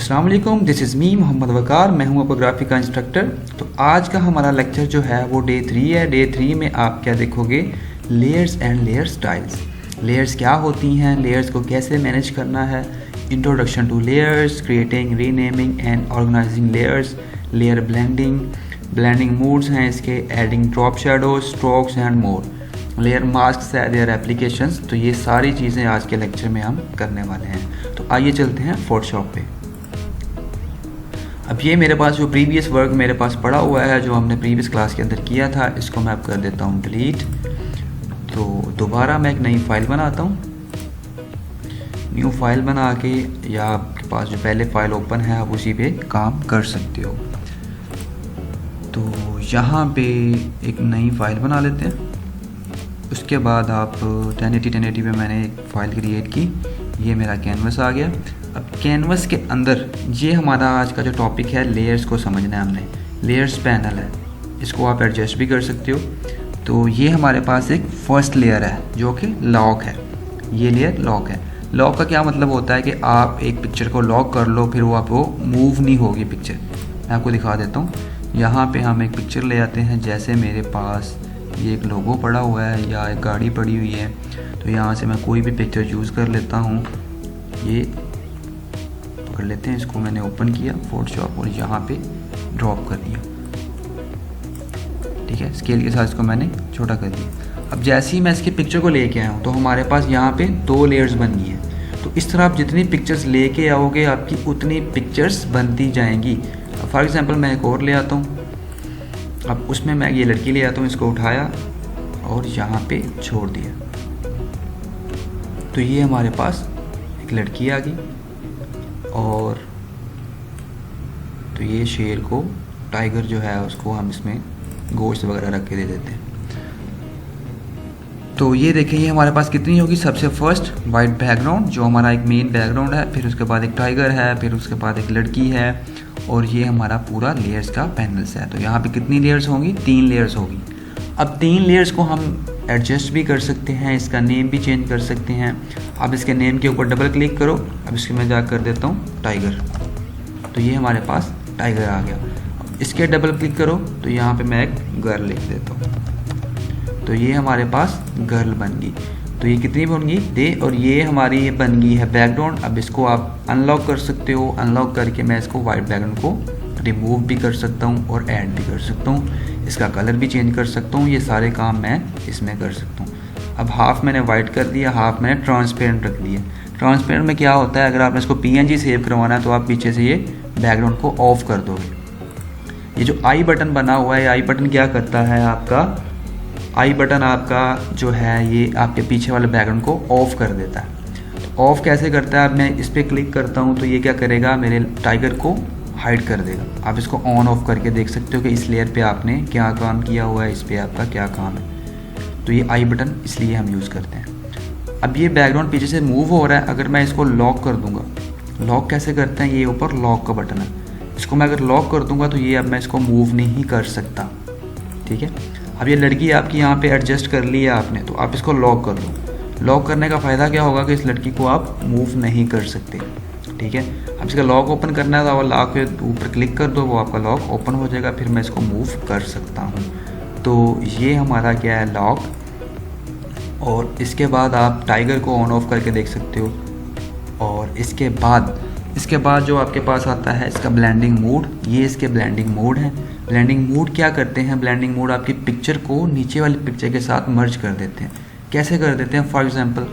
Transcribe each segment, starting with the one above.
अस्सलाम वालेकुम, this is me Mohammad वकार। मैं हूँ फोटोग्राफी का इंस्ट्रक्टर। तो आज का हमारा लेक्चर जो है वो डे 3 है। डे 3 में आप क्या देखोगे? Layers and layer styles. Layers क्या होती हैं, लेयर्स को कैसे मैनेज करना है, introduction to layers, creating, renaming and organizing layers, layer blending, blending modes हैं इसके, adding drop shadows, strokes and more, layer mask है, लेयर एप्लीकेशंस। तो ये सारी चीज़ें आज के लेक्चर में हम करने वाले हैं। तो आइए चलते हैं फोटोशॉप पे। अब ये मेरे पास जो प्रीवियस वर्क मेरे पास पड़ा हुआ है, जो हमने प्रीवियस क्लास के अंदर किया था, इसको मैं अब कर देता हूँ डिलीट। तो दोबारा मैं एक नई फाइल बनाता हूँ। न्यू फाइल बना के, या आपके पास जो पहले फाइल ओपन है आप उसी पे काम कर सकते हो। तो यहाँ पे एक नई फाइल बना लेते हैं। उसके बाद आप 1080 पे मैंने एक फ़ाइल क्रिएट की। ये मेरा कैनवस आ गया। अब कैनवस के अंदर ये हमारा आज का जो टॉपिक है, लेयर्स को समझना है हमने। लेयर्स पैनल है, इसको आप एडजस्ट भी कर सकते हो। तो ये हमारे पास एक फर्स्ट लेयर है जो कि लॉक है। ये लेयर लॉक है। लॉक का क्या मतलब होता है कि आप एक पिक्चर को लॉक कर लो, फिर वो आपको मूव नहीं होगी पिक्चर। मैं आपको दिखा देता हूँ। यहाँ पे हम एक पिक्चर ले आते हैं। जैसे मेरे पास ये एक लोगो पड़ा हुआ है या एक गाड़ी पड़ी हुई है, तो यहाँ से मैं कोई भी पिक्चर चूज़ कर लेता हूँ। ये पकड़ लेते हैं, इसको मैंने ओपन किया फोटोशॉप और यहाँ पे ड्रॉप कर दिया। ठीक है, स्केल के साथ इसको मैंने छोटा कर दिया। अब जैसे ही मैं इसकी पिक्चर को लेके आया हूँ तो हमारे पास यहाँ पे 2 लेयर्स बन गई हैं। तो इस तरह आप जितनी पिक्चर्स लेके आओगे आपकी उतनी पिक्चर्स बनती जाएंगी। फॉर एग्जांपल मैं एक और ले आता हूँ। अब उसमें मैं ये लड़की ले आता हूँ, इसको उठाया और यहाँ पे छोड़ दिया। तो ये हमारे पास एक लड़की आ गई। और तो ये शेर को, टाइगर जो है उसको हम इसमें गोश्त वगैरह रख के दे देते हैं। तो ये देखिए, ये हमारे पास कितनी होगी? सबसे फर्स्ट वाइट बैकग्राउंड जो हमारा एक मेन बैकग्राउंड है, फिर उसके बाद एक टाइगर है, फिर उसके बाद एक लड़की है, और ये हमारा पूरा लेयर्स का पैनल्स है। तो यहाँ पे कितनी लेयर्स होंगी? 3 लेयर्स होगी। अब 3 लेयर्स को हम एडजस्ट भी कर सकते हैं, इसका नेम भी चेंज कर सकते हैं। अब इसके नेम के ऊपर डबल क्लिक करो। अब इसके मैं जा कर देता हूँ टाइगर। तो ये हमारे पास टाइगर आ गया। इसके डबल क्लिक करो तो यहाँ पे मैं एक गर्ल लिख देता हूँ। तो ये हमारे पास गर्ल बन गई। तो ये कितनी बन गई? दे। और ये हमारी ये बन गई है बैकग्राउंड। अब इसको आप अनलॉक कर सकते हो। अनलॉक करके मैं इसको वाइट बैकग्राउंड को रिमूव भी कर सकता हूँ और ऐड भी कर सकता हूँ। इसका कलर भी चेंज कर सकता हूँ। ये सारे काम मैं इसमें कर सकता हूँ। अब हाफ मैंने वाइट कर दिया, हाफ मैंने ट्रांसपेरेंट रख दिया। ट्रांसपेरेंट में क्या होता है, अगर आपने इसको PNG सेव करवाना है तो आप पीछे से ये बैकग्राउंड को ऑफ कर दोगे। ये जो आई बटन बना हुआ है, आई बटन क्या करता है? आपका आई बटन आपका जो है ये आपके पीछे वाले बैकग्राउंड को ऑफ कर देता है। तो ऑफ कैसे करता है? अब मैं इस पर क्लिक करता हूँ तो ये क्या करेगा? मेरे टाइगर को हाइड कर देगा। आप इसको ऑन ऑफ करके देख सकते हो कि इस लेयर पे आपने क्या काम किया हुआ है, इस पर आपका क्या काम है। तो ये आई बटन इसलिए हम यूज़ करते हैं। अब ये बैकग्राउंड पीछे से मूव हो रहा है। अगर मैं इसको लॉक कर दूँगा, लॉक कैसे करते हैं? ये ऊपर लॉक का बटन है। इसको मैं अगर लॉक कर दूँगा तो ये अब मैं इसको मूव नहीं कर सकता। ठीक है। अब ये लड़की आपकी यहाँ पे एडजस्ट कर ली है आपने, तो आप इसको लॉक कर दो। लॉक करने का फ़ायदा क्या होगा कि इस लड़की को आप मूव नहीं कर सकते। ठीक है। अब इसका लॉक ओपन करना है तो आप लॉक के ऊपर क्लिक कर दो, वो आपका लॉक ओपन हो जाएगा। फिर मैं इसको मूव कर सकता हूँ। तो ये हमारा क्या है? लॉक। और इसके बाद आप टाइगर को ऑन ऑफ करके देख सकते हो। और इसके बाद जो आपके पास आता है इसका ब्लेंडिंग मोड। ये इसके ब्लेंडिंग मोड है। ब्लेंडिंग मोड क्या करते हैं? ब्लेंडिंग मोड आपकी पिक्चर को नीचे वाली पिक्चर के साथ मर्ज कर देते हैं। कैसे कर देते हैं? फॉर एग्जांपल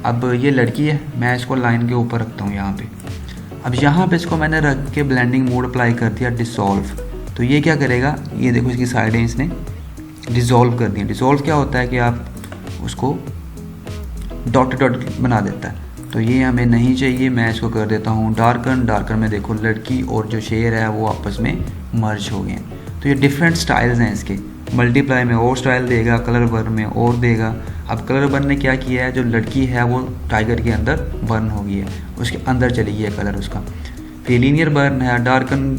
अब ये लड़की है, मैं इसको लाइन के ऊपर रखता हूँ यहाँ पे। अब यहाँ पे इसको मैंने रख के ब्लेंडिंग मोड अप्लाई कर दिया, डिसॉल्व। तो ये क्या करेगा? ये देखो, इसकी साइडें इसने डिसॉल्व कर दी। डिसॉल्व क्या होता है कि आप उसको डॉट डॉट बना देता है। तो ये हमें नहीं चाहिए। मैं इसको कर देता हूँ डार्कन। डार्कन में देखो लड़की और जो शेर है वो आपस में मर्ज हो गए हैं। तो ये डिफरेंट स्टाइल्स हैं इसके। मल्टीप्लाई में और स्टाइल देगा, कलर बर्न में और देगा। अब कलर बर्न ने क्या किया है? जो लड़की है वो टाइगर के अंदर बर्न हो गई है, उसके अंदर चली गई है कलर उसका। फिर लीनियर बर्न है, डार्कन,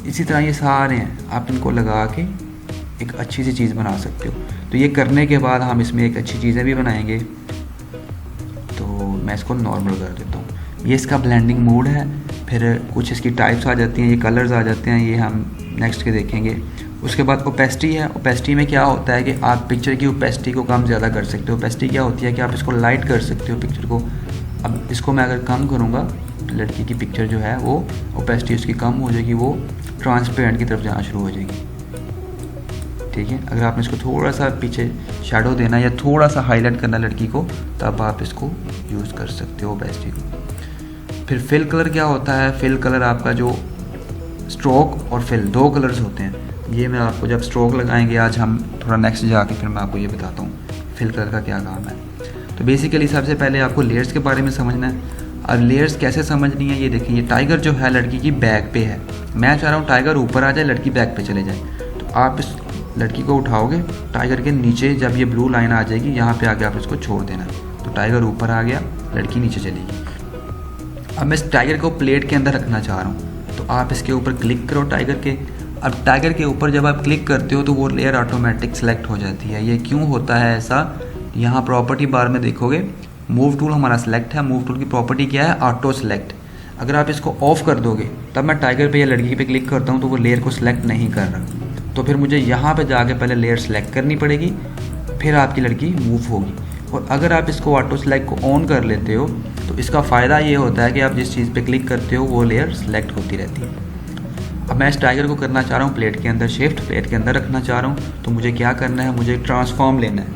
इसी तरह ये सारे हैं। आप इनको लगा के एक अच्छी सी चीज़ बना सकते हो। तो ये करने के बाद हम इसमें एक अच्छी चीज़ें भी बनाएंगे। तो मैं इसको नॉर्मल कर देता हूँ। ये इसका ब्लेंडिंग मोड है। फिर कुछ इसकी टाइप्स आ जाती हैं, ये कलर्स आ जाते हैं, ये हम नेक्स्ट के देखेंगे। उसके बाद ओपेसिटी है। ओपेसिटी में क्या होता है कि आप पिक्चर की ओपेसिटी को कम ज़्यादा कर सकते हो। ओपेसिटी क्या होती है कि आप इसको लाइट कर सकते हो पिक्चर को। अब इसको मैं अगर कम करूँगा, लड़की की पिक्चर जो है वो ओपेसिटी उसकी कम हो जाएगी, वो ट्रांसपेरेंट की तरफ जाना शुरू हो जाएगी। ठीक है, अगर आपने इसको थोड़ा सा पीछे शैडो देना या थोड़ा सा हाईलाइट करना लड़की को, तब आप इसको यूज़ कर सकते हो ओपेसिटी को। फिर फिल कलर क्या होता है? फिल कलर आपका जो स्ट्रोक और फिल 2 कलर्स होते हैं। ये मैं आपको जब स्ट्रोक लगाएंगे आज हम थोड़ा नेक्स्ट जाके फिर मैं आपको ये बताता हूँ फिल कलर का क्या काम है। तो बेसिकली सबसे पहले आपको लेयर्स के बारे में समझना है। अब लेयर्स कैसे समझनी है, ये देखिए, ये टाइगर जो है लड़की की बैक पे है। मैं चाह रहा हूँ टाइगर ऊपर आ जाए, लड़की बैक पे चले जाए। तो आप इस लड़की को उठाओगे, टाइगर के नीचे जब ये ब्लू लाइन आ जाएगी, यहाँ पे आके आप इसको छोड़ देना। तो टाइगर ऊपर आ गया, लड़की नीचे चलेगी। अब मैं इस टाइगर को प्लेट के अंदर रखना चाह रहा हूँ, तो आप इसके ऊपर क्लिक करो टाइगर के। अब टाइगर के ऊपर जब आप क्लिक करते हो तो वो लेयर ऑटोमेटिक सेलेक्ट हो जाती है। ये क्यों होता है ऐसा? यहाँ प्रॉपर्टी बार में देखोगे, मूव टूल हमारा सेलेक्ट है। मूव टूल की प्रॉपर्टी क्या है? Auto select. अगर आप इसको ऑफ कर दोगे, तब मैं टाइगर पे या लड़की पे क्लिक करता हूँ तो वो लेयर को सिलेक्ट नहीं कर रहा। तो फिर मुझे यहाँ पे जाके पहले लेयर सेलेक्ट करनी पड़ेगी, फिर आपकी लड़की मूव होगी। और अगर आप इसको ऑटो सेलेक्ट को ऑन कर लेते हो तो इसका फ़ायदा ये होता है कि आप जिस चीज़ पे क्लिक करते हो वो लेयर सेलेक्ट होती रहती है। अब मैं इस टाइगर को करना चाह रहा हूँ प्लेट के अंदर शिफ्ट, प्लेट के अंदर रखना चाह रहा हूँ। तो मुझे क्या करना है? मुझे ट्रांसफॉर्म लेना है,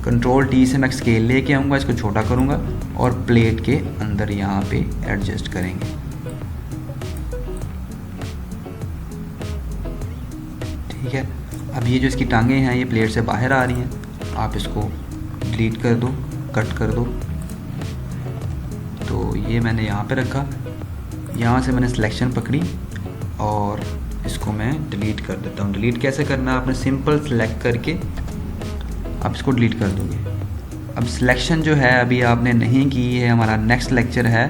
कंट्रोल टी से मैं स्केल लेके आऊँगा, इसको छोटा करूँगा और प्लेट के अंदर यहाँ पे एडजस्ट करेंगे। ठीक है, अब ये जो इसकी टांगें हैं ये प्लेट से बाहर आ रही हैं, आप इसको डिलीट कर दो, कट कर दो। तो ये मैंने यहाँ पे रखा, यहाँ से मैंने सिलेक्शन पकड़ी और इसको मैं डिलीट कर देता हूँ। डिलीट कैसे करना है? आपने सिंपल सेलेक्ट करके आप इसको डिलीट कर दोगे। अब सिलेक्शन जो है अभी आपने नहीं की है, हमारा नेक्स्ट लेक्चर है,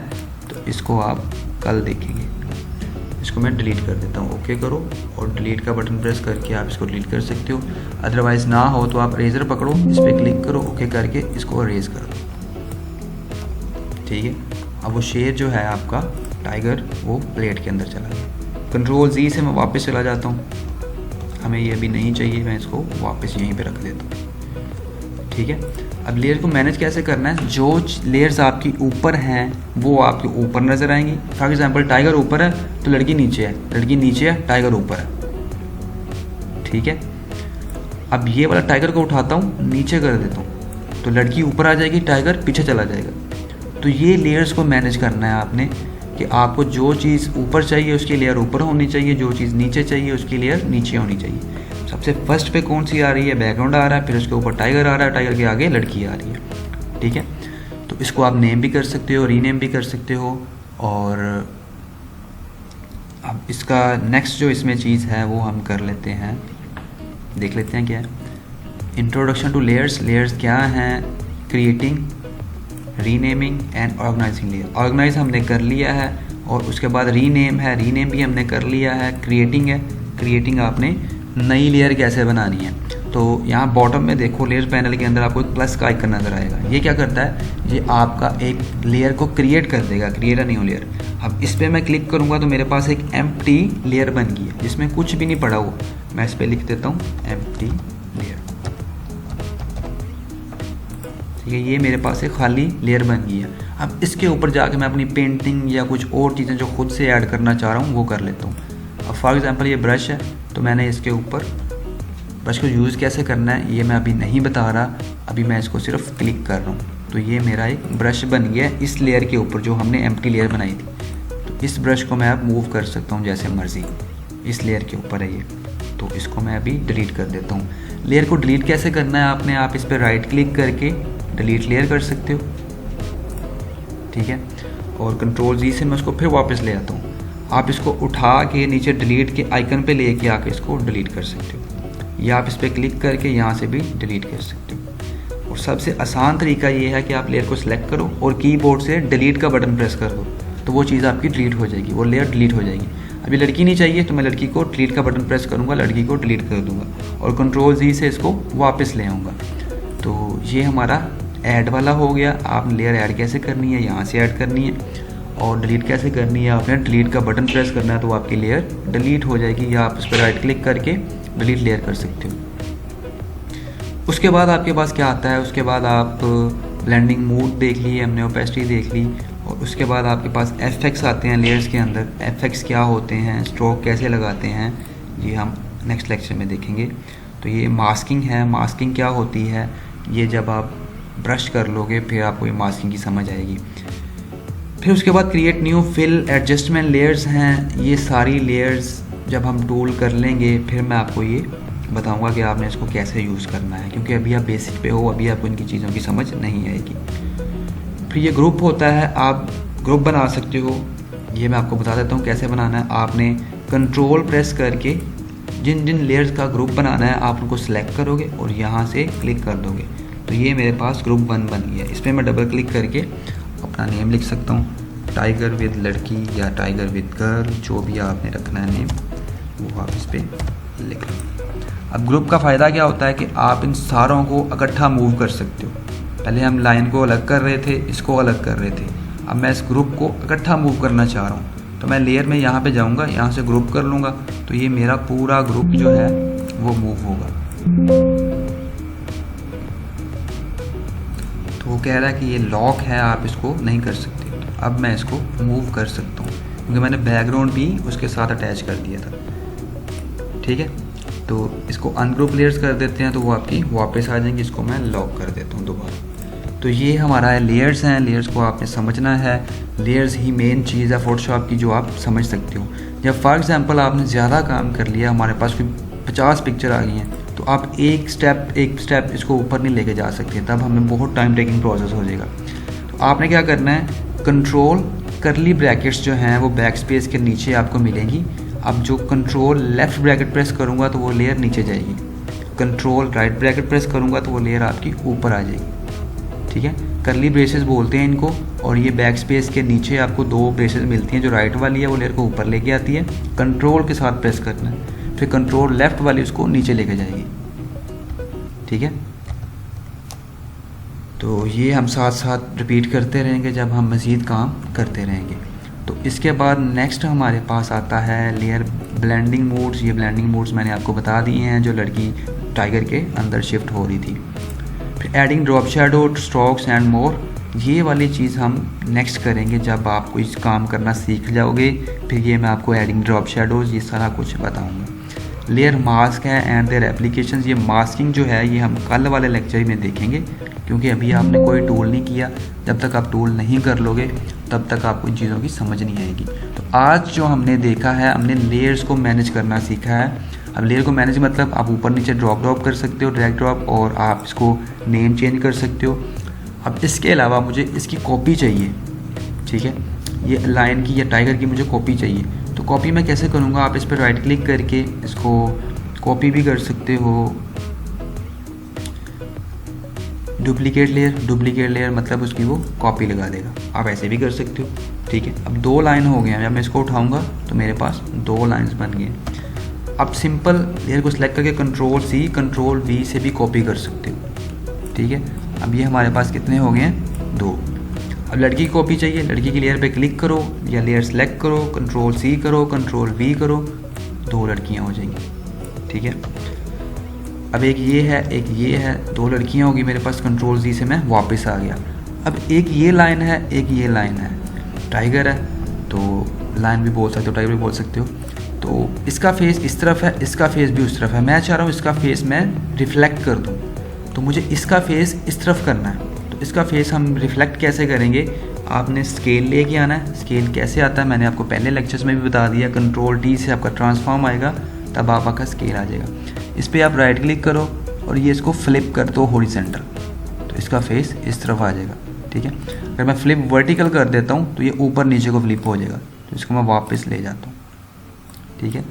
तो इसको आप कल देखेंगे। इसको मैं डिलीट कर देता हूँ, ओके करो और डिलीट का बटन प्रेस करके आप इसको डिलीट कर सकते हो। अदरवाइज़ ना हो तो आप इरेजर पकड़ो, इस पर क्लिक करो, ओके करके इसको इरेज कर दो। ठीक है, अब वो शेर जो है आपका टाइगर वो प्लेट के अंदर चला गया। कंट्रोल Z से मैं वापस चला जाता हूँ, हमें ये अभी नहीं चाहिए, मैं इसको वापस यहीं पे रख देता हूँ। ठीक है, अब लेयर को मैनेज कैसे करना है? जो लेयर्स आपकी ऊपर हैं वो आपके ऊपर नज़र आएंगी। फॉर एग्जांपल टाइगर ऊपर है तो लड़की नीचे है, लड़की नीचे है, टाइगर ऊपर है। ठीक है, अब ये वाला टाइगर को उठाता हूँ, नीचे कर देता हूँ, तो लड़की ऊपर आ जाएगी, टाइगर पीछे चला जाएगा। तो ये लेयर्स को मैनेज करना है आपने कि आपको जो चीज़ ऊपर चाहिए उसकी लेयर ऊपर होनी चाहिए, जो चीज़ नीचे चाहिए उसकी लेयर नीचे होनी चाहिए। सबसे फर्स्ट पे कौन सी आ रही है? बैकग्राउंड आ रहा है, फिर उसके ऊपर टाइगर आ रहा है, टाइगर के आगे लड़की आ रही है। ठीक है, तो इसको आप नेम भी कर सकते हो, रीनेम भी कर सकते हो। और अब इसका नेक्स्ट जो इसमें चीज़ है वो हम कर लेते हैं, देख लेते हैं क्या है। Introduction to layers. लेयर्स क्या हैं? Creating, renaming and organizing layer. Organize हमने कर लिया है और उसके बाद रीनेम है, रीनेम भी हमने कर लिया है। क्रिएटिंग है, क्रिएटिंग आपने नई लेयर कैसे बनानी है। तो यहाँ बॉटम में देखो लेयर पैनल के अंदर आपको एक प्लस का आइकन नज़र आएगा। ये क्या करता है? ये आपका एक लेयर को क्रिएट कर देगा, क्रिएट अ न्यू लेयर। अब इस पर मैं क्लिक करूँगा तो मेरे पास एक एम्प्टी लेयर बन गई है जिसमें कुछ भी नहीं पड़ा हुआ। मैं इस पर लिख देता हूँ एम्प्टी लेयर। ठीक है, ये मेरे पास एक खाली लेयर बन गई है। अब इसके ऊपर जाके मैं अपनी पेंटिंग या कुछ और चीज़ें जो खुद से ऐड करना चाह रहा हूँ वो कर लेता हूँ। अब फॉर एग्जांपल ये ब्रश है, तो मैंने इसके ऊपर ब्रश को यूज़ कैसे करना है ये मैं अभी नहीं बता रहा, अभी मैं इसको सिर्फ क्लिक कर रहा हूँ। तो ये मेरा एक ब्रश बन गया इस लेयर के ऊपर जो हमने एम्प्टी लेयर बनाई थी। तो इस ब्रश को मैं अब मूव कर सकता हूँ जैसे मर्ज़ी, इस लेयर के ऊपर है ये। तो इसको मैं अभी डिलीट कर देता हूँ। लेयर को डिलीट कैसे करना है आपने? आप इस पर राइट क्लिक करके डिलीट लेयर कर सकते हो। ठीक है, और कंट्रोल Z से मैं उसको फिर वापस ले आता हूँ। आप इसको उठा के नीचे डिलीट के आइकन पे लेके आके इसको डिलीट कर सकते हो, या आप इस पर क्लिक करके यहाँ से भी डिलीट कर सकते हो। और सबसे आसान तरीका ये है कि आप लेयर को सिलेक्ट करो और कीबोर्ड से डिलीट का बटन प्रेस कर दो, तो वो चीज़ आपकी डिलीट हो जाएगी, वो लेयर डिलीट हो जाएगी। अभी लड़की नहीं चाहिए तो मैं लड़की को डिलीट का बटन प्रेस करूँगा, लड़की को डिलीट कर दूँगा और कंट्रोल Z से इसको वापस ले आऊँगा। तो ये हमारा ऐड वाला हो गया। आप लेयर ऐड कैसे करनी है, यहाँ से ऐड करनी है। और डिलीट कैसे करनी है, आपने डिलीट का बटन प्रेस करना है तो आपकी लेयर डिलीट हो जाएगी, या आप उस पर राइट क्लिक करके डिलीट लेयर कर सकते हो। उसके बाद आपके पास क्या आता है, उसके बाद आप ब्लेंडिंग मोड देख ली हमने, ओपेसिटी देख ली, और उसके बाद आपके पास एफेक्ट्स आते हैं लेयर्स के अंदर। एफेक्ट्स क्या होते हैं, स्ट्रोक कैसे लगाते हैं, ये हम नेक्स्ट लेक्चर में देखेंगे। तो ये मास्किंग है, मास्किंग क्या होती है, ये जब आप ब्रश कर लोगे फिर आपको ये मास्किंग की समझ आएगी। फिर उसके बाद create new fill adjustment layers हैं, ये सारी लेयर्स जब हम टूल कर लेंगे फिर मैं आपको ये बताऊंगा कि आपने इसको कैसे यूज़ करना है, क्योंकि अभी आप बेसिक पे हो, अभी आपको इनकी चीज़ों की समझ नहीं आएगी। फिर ये ग्रुप होता है, आप ग्रुप बना सकते हो, ये मैं आपको बता देता हूँ कैसे बनाना है। आपने कंट्रोल प्रेस करके जिन जिन लेयर्स का ग्रुप बनाना है आप उनको सेलेक्ट करोगे और यहाँ से क्लिक कर दोगे, तो ये मेरे पास ग्रुप 1 बन गया। इस पर मैं डबल क्लिक करके अपना नेम लिख सकता हूँ, टाइगर विद लड़की या टाइगर विद गर्ल, जो भी आपने रखना है नेम वो आप इस पर लिख लो। अब ग्रुप का फ़ायदा क्या होता है कि आप इन सारों को इकट्ठा मूव कर सकते हो। पहले हम लाइन को अलग कर रहे थे, इसको अलग कर रहे थे, अब मैं इस ग्रुप को इकट्ठा मूव करना चाह रहा हूँ, तो मैं लेयर में यहाँ पे जाऊँगा, यहाँ से ग्रुप कर लूँगा, तो ये मेरा पूरा ग्रुप जो है वो मूव होगा। तो वो कह रहा है कि ये लॉक है, आप इसको नहीं कर सकते। तो अब मैं इसको मूव कर सकता हूँ क्योंकि मैंने बैकग्राउंड भी उसके साथ अटैच कर दिया था। ठीक है, तो इसको अनग्रुप लेयर्स कर देते हैं तो वो आपकी वापस आ जाएंगी। इसको मैं लॉक कर देता हूँ दोबारा। तो ये हमारा लेयर्स हैं, लेयर्स को आपने समझना है। लेयर्स ही मेन चीज़ है फोटोशॉप की जो आप समझ सकते हो। जब फॉर एग्जांपल आपने ज़्यादा काम कर लिया, हमारे पास कोई 50 पिक्चर आ गई हैं, तो आप एक स्टेप इसको ऊपर नहीं लेके जा सकते, तब हमें बहुत टाइम टेकिंग प्रोसेस हो जाएगा। तो आपने क्या करना है, कंट्रोल करली ब्रैकेट्स जो हैं वो बैक स्पेस के नीचे आपको मिलेंगी। अब जो कंट्रोल लेफ़्ट ब्रैकेट प्रेस करूँगा तो वो लेयर नीचे जाएगी, कंट्रोल राइट ब्रैकेट प्रेस करूँगा तो वो लेयर आपकी ऊपर आ जाएगी। ठीक है, करली ब्रेसेस बोलते हैं इनको। और ये बैक स्पेस के नीचे आपको 2 ब्रेसेस मिलती हैं, जो राइट वाली है वो लेयर को ऊपर लेके आती है, कंट्रोल के साथ प्रेस करना है, फिर कंट्रोल लेफ़्ट वाली उसको नीचे लेके जाएगी। ठीक है, तो ये हम साथ साथ रिपीट करते रहेंगे जब हम मज़ीद काम करते रहेंगे। तो इसके बाद नेक्स्ट हमारे पास आता है लेयर ब्लेंडिंग मोड्स। ये ब्लेंडिंग मोड्स मैंने आपको बता दिए हैं जो लड़की टाइगर के अंदर शिफ्ट हो रही थी। फिर adding drop shadow, strokes and मोर, ये वाली चीज़ हम नेक्स्ट करेंगे जब आप कोई काम करना सीख जाओगे। फिर ये मैं आपको एडिंग ड्रॉप शैडोज़ ये सारा कुछ बताऊँगा। लेयर मास्क है एंड देयर एप्लीकेशंस। ये मास्किंग जो है ये हम कल वाले लेक्चर में देखेंगे, क्योंकि अभी आपने कोई टूल नहीं किया। जब तक आप टूल नहीं कर लोगे तब तक आपको इन चीज़ों की समझ नहीं आएगी। तो आज जो हमने देखा है, हमने लेयर्स को मैनेज करना सीखा है। अब लेयर को मैनेज मतलब आप ऊपर नीचे ड्रॉप कर सकते हो, ड्रैग ड्रॉप, और आप इसको नेम चेंज कर सकते हो। अब इसके अलावा मुझे इसकी कॉपी चाहिए। ठीक है, ये लायन की या टाइगर की मुझे कॉपी चाहिए। तो कॉपी मैं कैसे करूँगा, आप इस पर राइट क्लिक करके इसको कॉपी भी कर सकते हो। डुप्लीकेट लेयर मतलब उसकी वो कॉपी लगा देगा, आप ऐसे भी कर सकते हो। ठीक है, अब 2 लाइन हो गए हैं, जब मैं इसको उठाऊंगा तो मेरे पास 2 लाइंस बन गए। अब सिंपल लेयर को सिलेक्ट करके कंट्रोल C कंट्रोल V से भी कॉपी कर सकते हो। ठीक है, अब ये हमारे पास कितने हो गए हैं, 2। अब लड़की की कॉपी चाहिए, लड़की की लेयर पे क्लिक करो या लेयर सेलेक्ट करो, कंट्रोल C करो, कंट्रोल V करो, 2 लड़कियाँ हो जाएंगी। ठीक है, अब एक ये है, 2 लड़कियाँ होगी मेरे पास। कंट्रोल Z से मैं वापस आ गया। अब एक ये लाइन है, एक ये लाइन है। टाइगर है तो लाइन भी बोल सकते हो, टाइगर भी बोल सकते हो। तो इसका फेस इस तरफ है, इसका फेस भी उस तरफ है। मैं चाह रहा हूँ इसका फेस मैं रिफ्लेक्ट कर दूँ, तो मुझे इसका फेस इस तरफ करना है। तो इसका फेस हम रिफ्लेक्ट कैसे करेंगे, आपने स्केल लेके आना है। स्केल कैसे आता है मैंने आपको पहले लेक्चर्स में भी बता दिया। कंट्रोल T से आपका ट्रांसफॉर्म आएगा, तब आपका स्केल आ जाएगा। इस पर आप राइट क्लिक करो और ये इसको फ्लिप कर दो हॉरिजॉन्टल, तो इसका फेस इस तरफ आ जाएगा। ठीक है, अगर मैं फ्लिप वर्टिकल कर देता हूँ तो ये ऊपर नीचे को फ्लिप हो जाएगा, तो इसको मैं वापस ले जाता हूँ। ठीक है,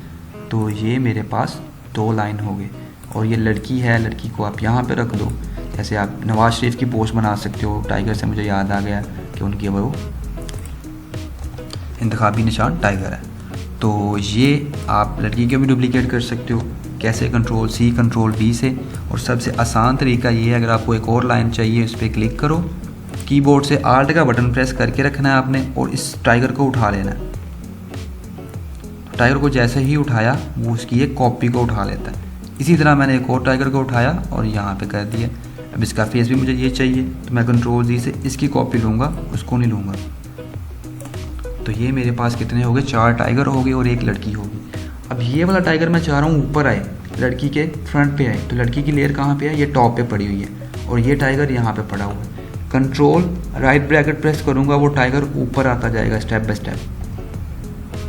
तो ये मेरे पास 2 लाइन हो गए। और ये लड़की है, लड़की को आप यहाँ पे रख दो। जैसे आप नवाज शरीफ की पोस्ट बना सकते हो। टाइगर से मुझे याद आ गया कि उनकी वो इंतखाबी निशान टाइगर है। तो ये आप लड़की के भी डुप्लीकेट कर सकते हो। कैसे, कंट्रोल C कंट्रोल V से। और सबसे आसान तरीका ये है, अगर आपको एक और लाइन चाहिए इस पर क्लिक करो कीबोर्ड से आल्ट का बटन प्रेस करके रखना है आपने और इस टाइगर को उठा लेना है। टाइगर को जैसे ही उठाया वो उसकी एक कॉपी को उठा लेता है। इसी तरह मैंने एक और टाइगर को उठाया और यहाँ पे कर दिया। अब इसका फेस भी मुझे ये चाहिए तो मैं कंट्रोल जी से इसकी कॉपी लूँगा, उसको नहीं लूँगा। तो ये मेरे पास कितने हो गए, 4 टाइगर हो गए और एक लड़की होगी। अब ये वाला टाइगर मैं चाह रहा हूँ ऊपर आए, लड़की के फ्रंट पे आए। तो लड़की की लेयर कहाँ पे है, ये टॉप पे पड़ी हुई है और ये टाइगर यहाँ पे पड़ा हुआ है। कंट्रोल राइट ब्रैकेट प्रेस करूँगा, वो टाइगर ऊपर आता जाएगा स्टेप बाय स्टेप।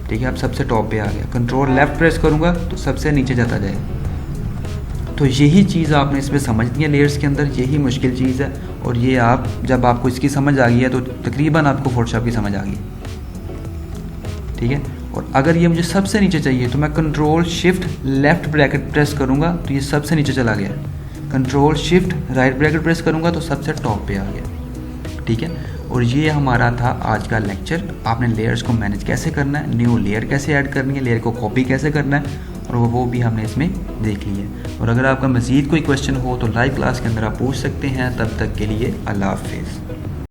ठीक है, अब सबसे टॉप पे आ गया। कंट्रोल लेफ्ट प्रेस करूँगा तो सबसे नीचे जाता जाएगा। तो यही चीज़ आपने इसमें समझनी है लेयर्स के अंदर, यही मुश्किल चीज़ है। और ये आप जब आपको इसकी समझ आ गई है तो तकरीबन आपको फोटोशॉप की समझ आ गई। ठीक है, और अगर ये मुझे सबसे नीचे चाहिए तो मैं control shift left bracket press करूँगा तो ये सबसे नीचे चला गया। Control shift right bracket press करूँगा तो सबसे टॉप पे आ गया। ठीक है, और ये हमारा था आज का लेक्चर। आपने लेयर्स को मैनेज कैसे करना है, न्यू लेयर कैसे ऐड करनी है, लेयर को कॉपी कैसे करना है, और वो भी हमने इसमें देख ली है। और अगर आपका मज़ीद कोई क्वेश्चन हो तो लाइव क्लास के अंदर आप पूछ सकते हैं। तब तक के लिए अल्लाह हाफिज़।